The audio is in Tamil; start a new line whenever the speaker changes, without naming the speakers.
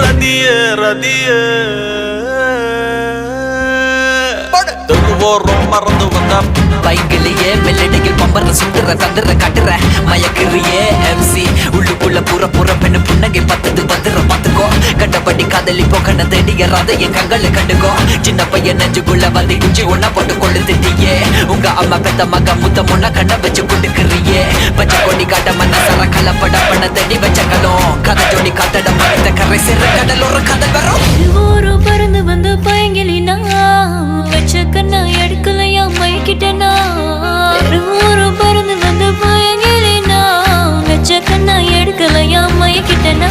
ரதியே ரதியே தெருவோரம் மறந்து வந்த
பைக்கிலேயே மெல்லடியில் பம்பர சுட்டுற தந்துற கட்டுற மயக்கிறியே MC உள்ளுக்குள்ள புற பெண்ணு புன்னகை பத்தது வந்துற பாத்துக்கோ கண்டபடி காதலி போக்கண்ண தேடிய ராதைய கண்களை கண்டுக்கோ சின்ன பையன் நெஞ்சுக்குள்ள வந்து குச்சி ஒன்னா போட்டு கொண்டு திட்டியே உங்க அம்மா பெத்த மக முத்த முன்னா கண்ண வச்சு கொடுக்குறியே பச்சை கொடி காட்ட மன்னசர கலப்பட பண்ண தேடி வச்சங்களும் கதை ஜோடி காத்தட மறந்த கரை சிற கடல் ஒரு கதை வரும்
ஊரு பறந்து வந்து பயங்கிலினா வச்ச கண்ணா எடுக்கலையா மைக்கிட்டனா ஊரு பறந்து வந்து பயங்கிலினா வச்ச கண்ணா எடுக்கலையா மைக்கிட்டனா